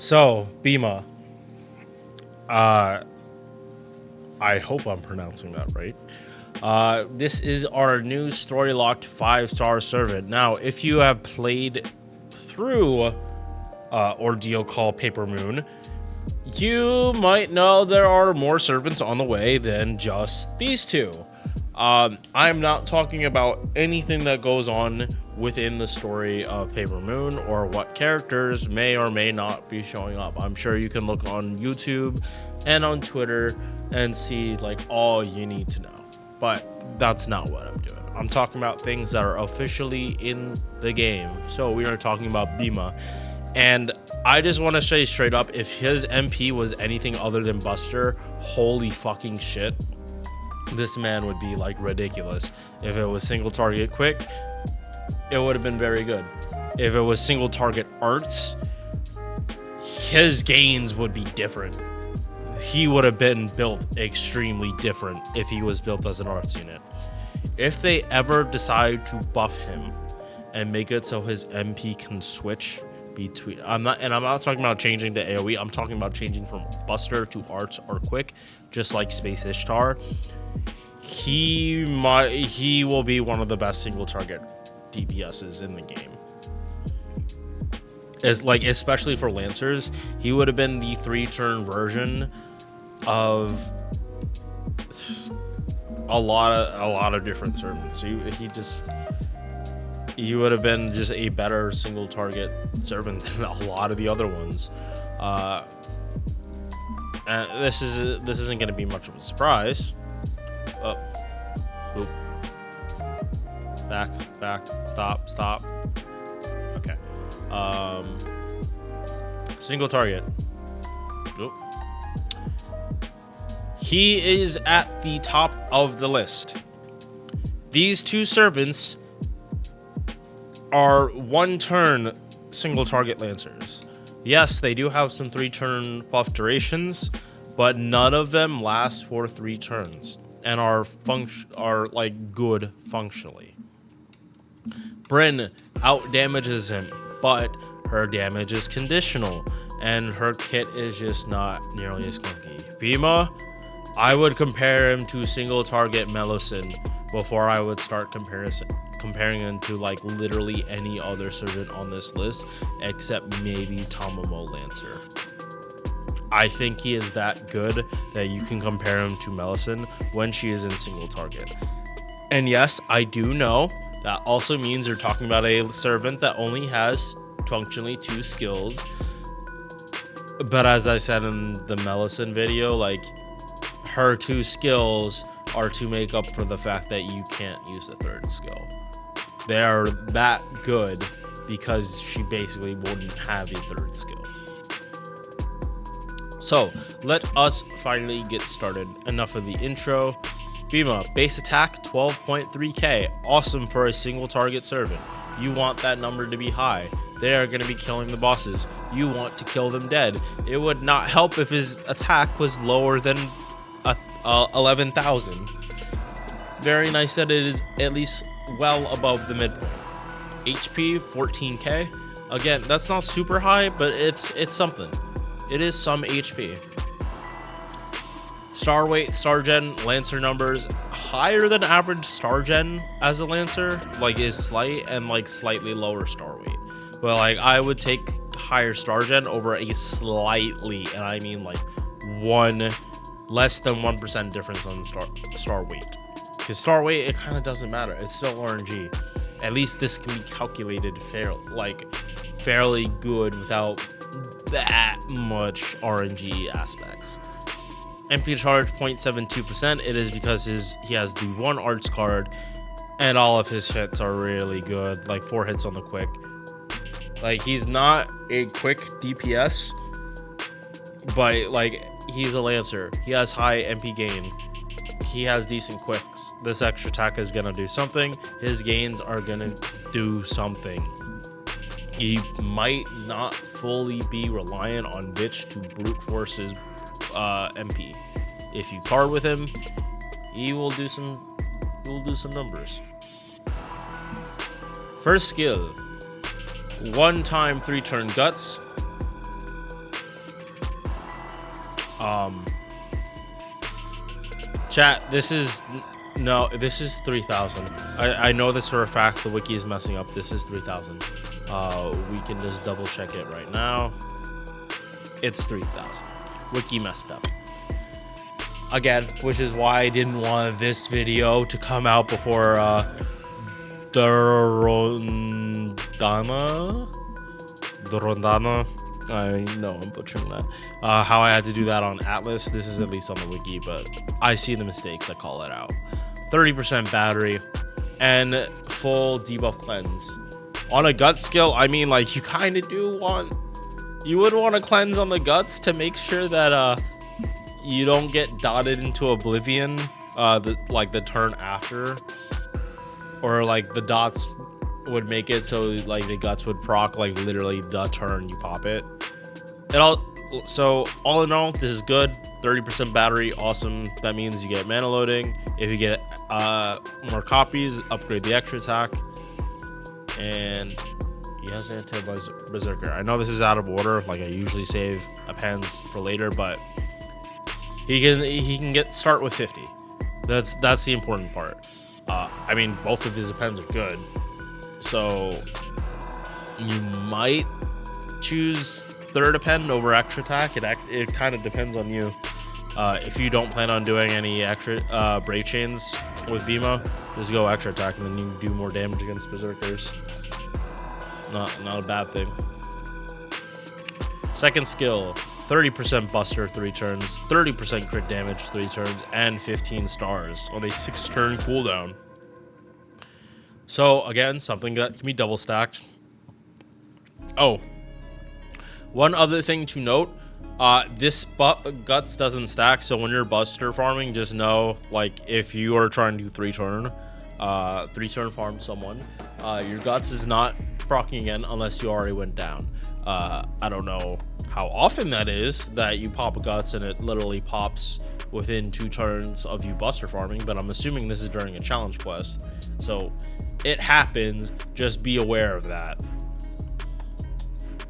So, Bhima, uh, I hope I'm pronouncing that right. This is our new story locked 5-star servant. Now, if you have played through Ordeal Call Paper Moon, you might know there are more servants on the way than just these two. I'm not talking about anything that goes on within the story of Paper Moon or what characters may or may not be showing up. I'm sure you can look on YouTube and on Twitter and see like all you need to know. But that's not what I'm doing. I'm talking about things that are officially in the game. So we are talking about Bhima. And I just want to say straight up, if his MP was anything other than Buster, holy fucking shit, this man would be like ridiculous. If it was single target quick, it would have been very good. If it was single target arts, his gains would be different. He would have been built extremely different if he was built as an arts unit. If they ever decide to buff him and make it so his MP can switch between, I'm not talking about changing to AoE, I'm talking about changing from Buster to arts or quick, just like Space Ishtar. He will be one of the best single target DPSs in the game. Especially for Lancers, he would have been the 3-turn version of a lot of different servants. He would have been just a better single target servant than a lot of the other ones. And this isn't going to be much of a surprise. Oh, oop. Back, stop. Okay. Single target. Nope. He is at the top of the list. These two servants are 1-turn single target lancers. Yes, they do have some 3-turn buff durations, but none of them last for 3 turns and are good functionally. Bryn out damages him, but her damage is conditional, and her kit is just not nearly as clunky. Bhima, I would compare him to single target Melusin before I would start comparing him to like literally any other servant on this list, except maybe Tamamo Lancer. I think he is that good that you can compare him to Melusin when she is in single target. And yes, I do know that also means you're talking about a servant that only has functionally 2 skills. But as I said in the Melusin video, like her 2 skills are to make up for the fact that you can't use a 3rd skill. They are that good because she basically wouldn't have a 3rd skill. So let us finally get started. Enough of the intro. Bhima, base attack 12.3k. Awesome for a single target servant. You want that number to be high. They are going to be killing the bosses. You want to kill them dead. It would not help if his attack was lower than 11,000. Very nice that it is at least well above the midpoint. HP 14k. Again, that's not super high, but it's something. It is some HP. Star weight, star gen, lancer numbers higher than average star gen as a lancer, like is slight, and like slightly lower star weight. Well, like I would take higher star gen over a slightly, and I mean like less than 1% difference on star weight. Because star weight, it kind of doesn't matter. It's still RNG. At least this can be calculated fairly good without that much RNG aspects. MP charge 0.72%. It is because he has the 1 arts card, and all of his hits are really good. Like 4 hits on the quick. Like he's not a quick DPS, but like he's a lancer. He has high MP gain. He has decent quicks. This extra attack is gonna do something. His gains are gonna do something. He might not fully be reliant on Vitch to brute force his MP. If you card with him, he will do some numbers. First skill, 1-time 3-turn guts. Chat, this is 3,000. I know this for a fact. The wiki is messing up. This is 3,000. We can just double check it right now. It's 3,000. Wiki messed up again, which is why I didn't want this video to come out before Durondana. I know I'm butchering that. How I had to do that on Atlas. This is at least on the wiki, but I see the mistakes. I call it out. 30% battery and full debuff cleanse. On a gut skill, I mean, like, you kind of do want... You would want to cleanse on the guts to make sure that you don't get dotted into oblivion the turn after. Or, like, the dots would make it so, like, the guts would proc, like, literally the turn you pop it. So all in all, this is good. 30% battery, awesome. That means you get mana loading. If you get more copies, upgrade the extra attack. And he has anti-berserker. I know this is out of order. Like, I usually save appends for later, but he can start with 50. That's the important part. I mean, both of his appends are good, so you might choose third append over extra attack. It kind of depends on you. If you don't plan on doing any extra brave chains with Bhima, just go extra attack and then you do more damage against berserkers. Not a bad thing. Second skill, 30% buster 3 turns, 30% crit damage 3 turns, and 15 stars on a 6-turn cooldown. So again, something that can be double stacked. Oh, one other thing to note, this guts doesn't stack, so when you're buster farming, just know, like, if you are trying to do 3-turn farm someone, your guts is not proccing again unless you already went down. I don't know how often that is that you pop a guts and it literally pops within 2 turns of you buster farming, but I'm assuming this is during a challenge quest, so it happens. Just be aware of that.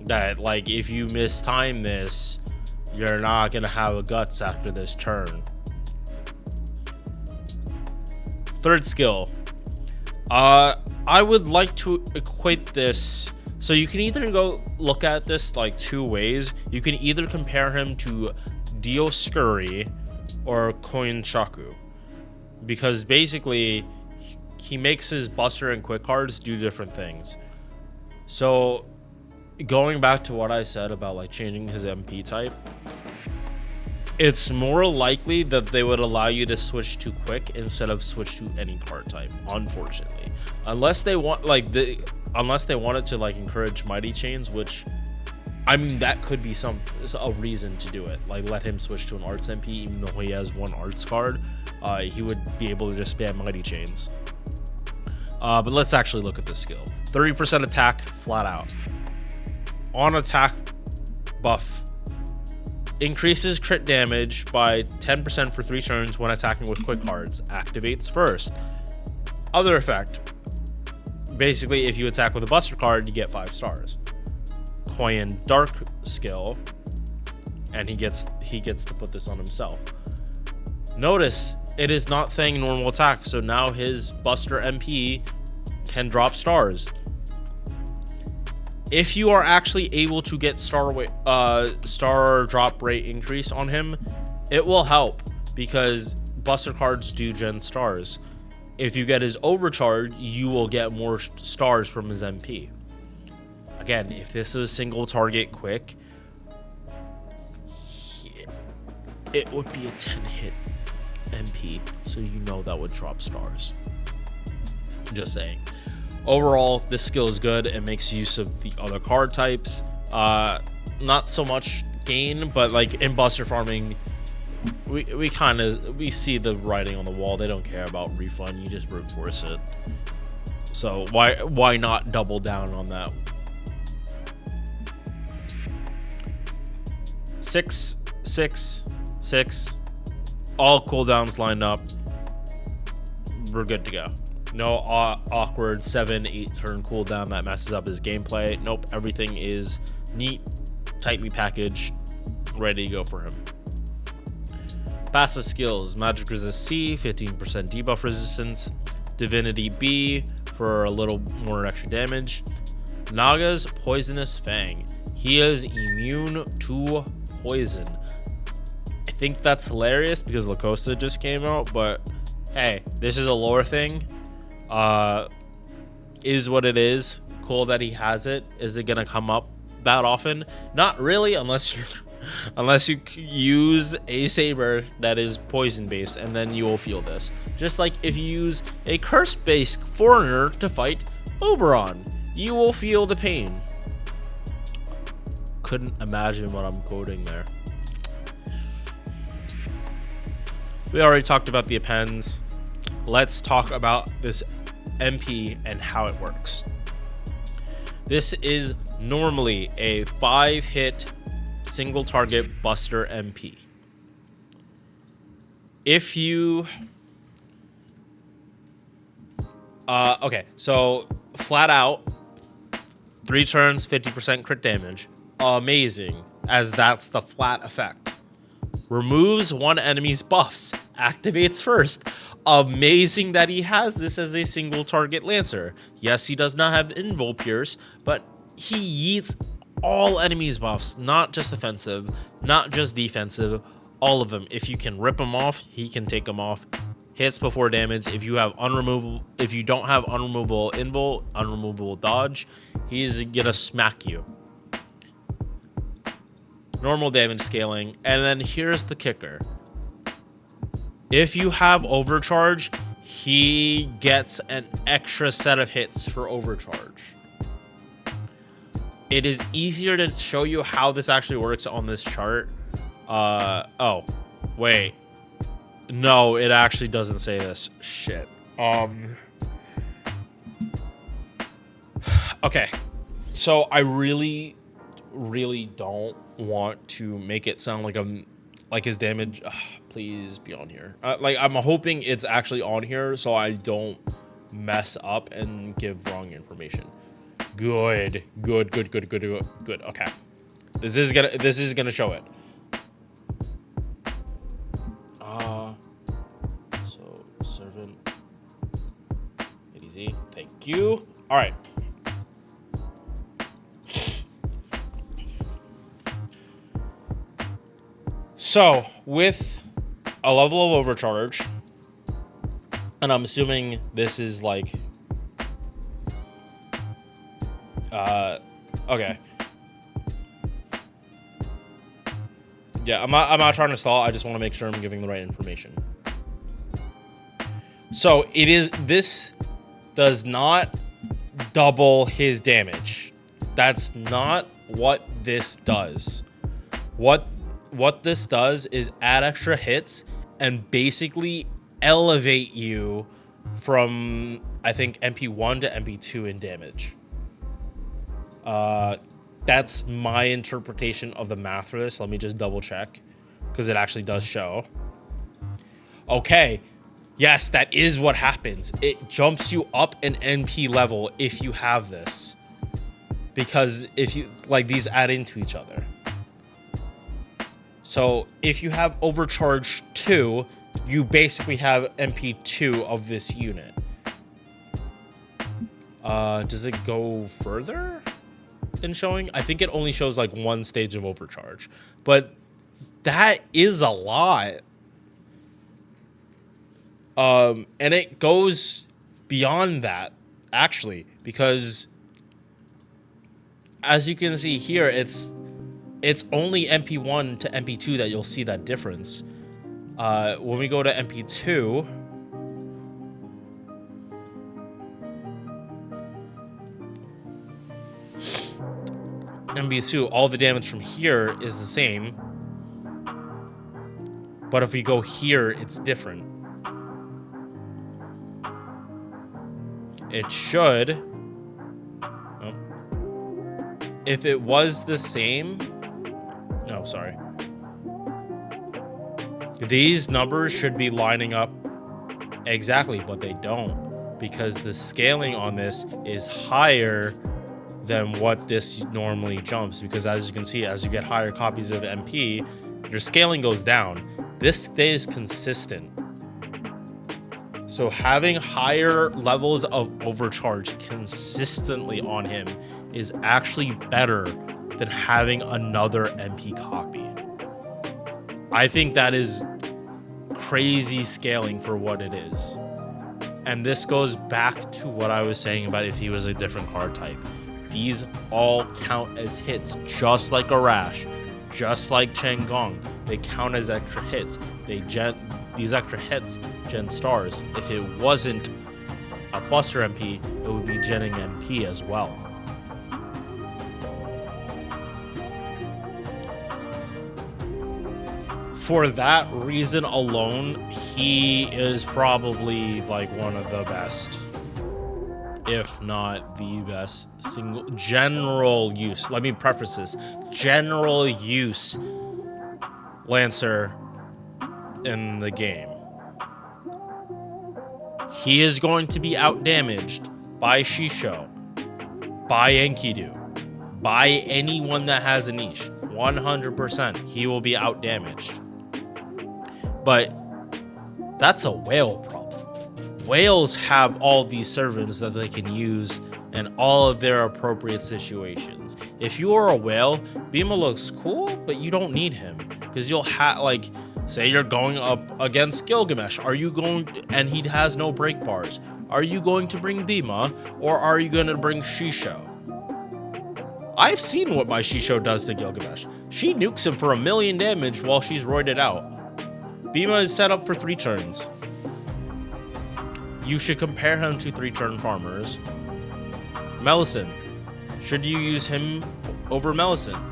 That, like, if you mistime this, you're not gonna have a guts after this turn. Third skill, I would like to equate this, so you can either go look at this like 2 ways. You can either compare him to Dioscuri or Koinshaku, because basically he makes his buster and quick cards do different things. So going back to what I said about, like, changing his MP type, it's more likely that they would allow you to switch to quick instead of switch to any card type, unfortunately, unless they want, like, unless they wanted to, like, encourage mighty chains, which, I mean, that could be a reason to do it. Like, let him switch to an arts MP, even though he has 1 arts card. He would be able to just spam mighty chains. But let's actually look at this skill. 30% attack flat out. On attack buff, increases crit damage by 10% for 3 turns when attacking with quick cards. Activates first. Other effect, basically, if you attack with a buster card, you get 5 stars. Koyan Dark skill, and he gets to put this on himself. Notice it is not saying normal attack, so now his buster MP can drop stars. If you are actually able to get star drop rate increase on him, it will help, because buster cards do gen stars. If you get his overcharge, you will get more stars from his MP. Again, if this was single target quick, it would be a 10-hit MP, so you know that would drop stars. Just saying. Overall, this skill is good. It makes use of the other card types. Not so much gain, but, like, in buster farming, we see the writing on the wall. They don't care about refund. You just brute force it. So why not double down on that? 6, 6, 6. All cooldowns lined up. We're good to go. No awkward 7-8 turn cooldown that messes up his gameplay. Nope, everything is neat, tightly packaged, ready to go for him. Passive skills: Magic Resist C, 15% debuff resistance. Divinity B for a little more extra damage. Naga's Poisonous Fang. He is immune to poison. I think that's hilarious because Lacosta just came out, but hey, this is a lore thing. Is what it is. Cool that he has it. Is it gonna come up that often? Not really, unless you use a saber that is poison based, and then you will feel this. Just like if you use a curse based foreigner to fight Oberon, you will feel the pain. Couldn't imagine what I'm quoting there. We already talked about the appends. Let's talk about this MP and how it works. This is normally a 5-hit single target buster MP. If you okay, so flat out 3 turns, 50% crit damage. Amazing, as that's the flat effect. Removes one enemy's buffs, activates first. Amazing that he has this as a single target lancer. Yes, he does not have Invul Pierce, but he yeets all enemies buffs, not just offensive, not just defensive, all of them. If you can rip them off, he can take them off. Hits before damage. If you have if you don't have unremovable invul, unremovable dodge, he's gonna smack you. Normal damage scaling, and then here's the kicker. If you have Overcharge, he gets an extra set of hits for Overcharge. It is easier to show you how this actually works on this chart. Oh, wait. No, it actually doesn't say this. Shit. Okay. So I really don't want to make it sound like his damage. Please be on here. Like, I'm hoping it's actually on here so I don't mess up and give wrong information. Good. Okay. This is gonna show it. So servant ADZ. Thank you. All right. So with a level of Overcharge, and I'm assuming this is like okay. Yeah, I'm not trying to stall. I just want to make sure I'm giving the right information. So this does not double his damage. That's not what this does. What this does is add extra hits and basically elevate you from, I think, MP1 to MP2 in damage. That's my interpretation of the math for this. Let me just double check, because it actually does show. Okay, yes, that is what happens. It jumps you up an NP level if you have this, because if you like, these add into each other. So if you have Overcharge 2, you basically have MP2 of this unit. Does it go further in showing? I think it only shows like one stage of Overcharge, but that is a lot. And it goes beyond that, actually, because as you can see here, it's only MP1 to MP2 that you'll see that difference. When we go to MP2, all the damage from here is the same. But if we go here, it's different. It should. Oh. If it was the same. No, sorry. These numbers should be lining up exactly, but they don't, because the scaling on this is higher than what this normally jumps, because as you can see, as you get higher copies of MP, your scaling goes down. this stays consistent. So having higher levels of overcharge consistently on him is actually better than having another MP copy. I think that is crazy scaling for what it is. And this goes back to what I was saying about if he was a different card type. These all count as hits, just like a Rash, just like Changong. They count as extra hits. These extra hits gen stars. If it wasn't a Buster MP, it would be genning MP as well. For that reason alone, he is probably like one of the best, if not the best, single general use. Let me preface this: general use Lancer in the game. He is going to be outdamaged by Shisho, by Enkidu, by anyone that has a niche. 100%, he will be outdamaged. But that's a whale problem. Whales have all these servants that they can use in all of their appropriate situations. If you are a whale, Bhima looks cool, but you don't need him. Because you'll have, like, say you're going up against Gilgamesh. Are you going to, and he has no break bars. Are you going to bring Bhima, or are you going to bring Shisho? I've seen what my Shisho does to Gilgamesh. She nukes him for 1,000,000 damage while she's roided out. Bhima is set up for 3 turns. You should compare him to 3-turn farmers. Melisson. Should you use him over Melisson?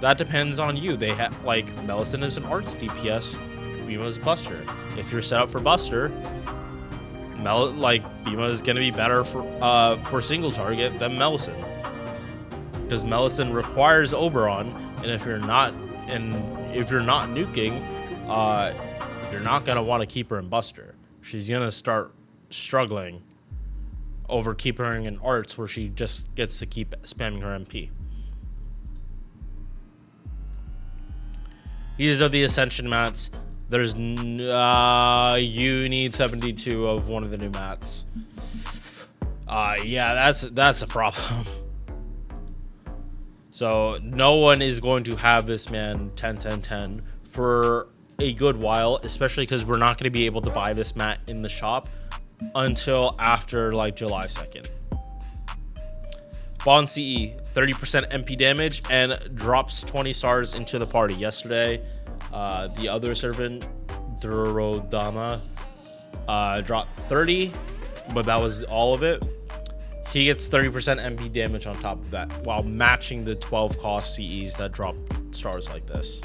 That depends on you. They have, like, Melisson is an arts DPS. Bhima's Buster. If you're set up for Buster, Bhima is gonna be better for single target than Melisson. Because Melisson requires Oberon, and if you're not nuking, you're not going to want to keep her in Buster. She's going to start struggling over keeping her in arts where she just gets to keep spamming her MP. These are the Ascension Mats. There's you need 72 of one of the new mats. Yeah, that's a problem. So no one is going to have this man 10-10-10 for a good while, especially because we're not going to be able to buy this mat in the shop until after like July 2nd. Bond CE, 30% MP damage and drops 20 stars into the party. Yesterday, the other servant, Durodama, dropped 30, but that was all of it. He gets 30% MP damage on top of that while matching the 12 cost CEs that drop stars like this.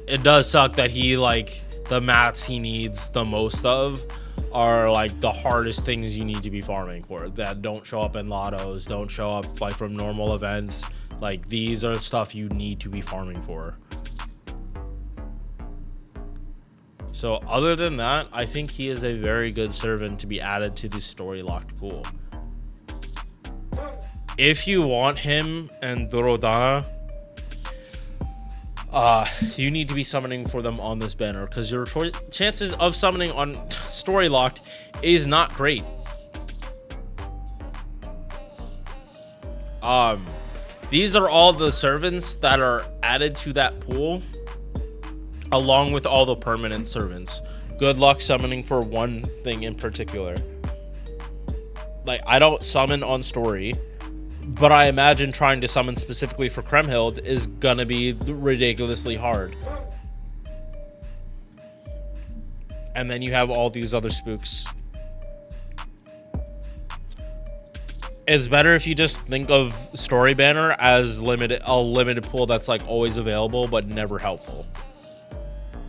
It does suck that he, like, the mats he needs the most of are like the hardest things you need to be farming for, that don't show up in lottos, don't show up like from normal events. Like, these are stuff you need to be farming for. So other than that, I think he is a very good servant to be added to the story locked pool. If you want him and Durodana, you need to be summoning for them on this banner, because your chances of summoning on story locked is not great. These are all the servants that are added to that pool, along with all the permanent servants. Good luck summoning for one thing in particular. Like, I don't summon on story, but I imagine trying to summon specifically for Kremhild is gonna be ridiculously hard. And then you have all these other spooks. It's better if you just think of story banner as a limited pool that's like always available but never helpful.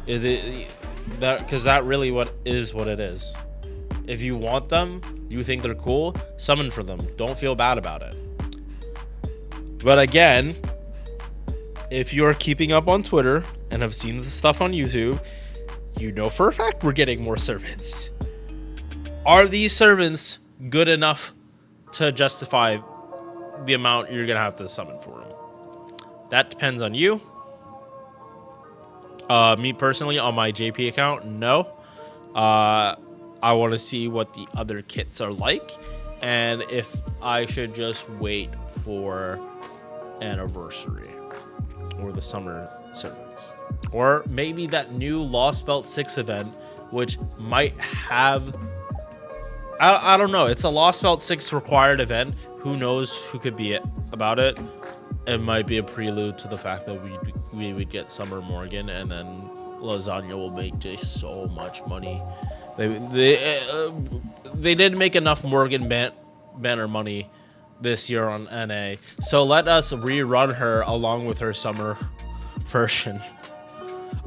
Because that really what it is. If you want them, you think they're cool, summon for them. Don't feel bad about it. But again, if you're keeping up on Twitter and have seen the stuff on YouTube, you know for a fact we're getting more servants. Are these servants good enough to justify the amount you're gonna have to summon for them? That depends on you. Me personally, on my JP account, no. I want to see what the other kits are like, and if I should just wait for Anniversary or the Summer Servants, or maybe that new Lost Belt 6 event, which might have... I don't know. It's a Lost Belt 6 required event. Who knows who could be about it? It might be a prelude to the fact that we would get Summer Morgan, and then Lasagna will make just so much money. They didn't make enough Morgan banner money this year on NA, so let us rerun her along with her Summer version.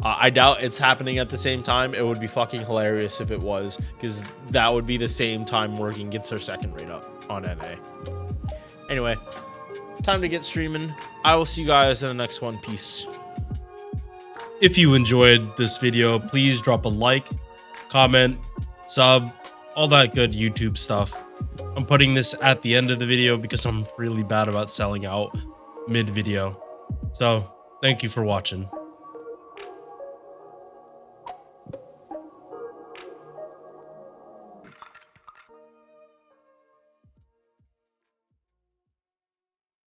I doubt it's happening at the same time. It would be fucking hilarious if it was, because that would be the same time Morgan gets her second rate up on NA. Anyway, time to get streaming. I will see you guys in the next one. Peace. If you enjoyed this video, please drop a like, comment, sub, all that good YouTube stuff. I'm putting this at the end of the video because I'm really bad about selling out mid-video. So, thank you for watching.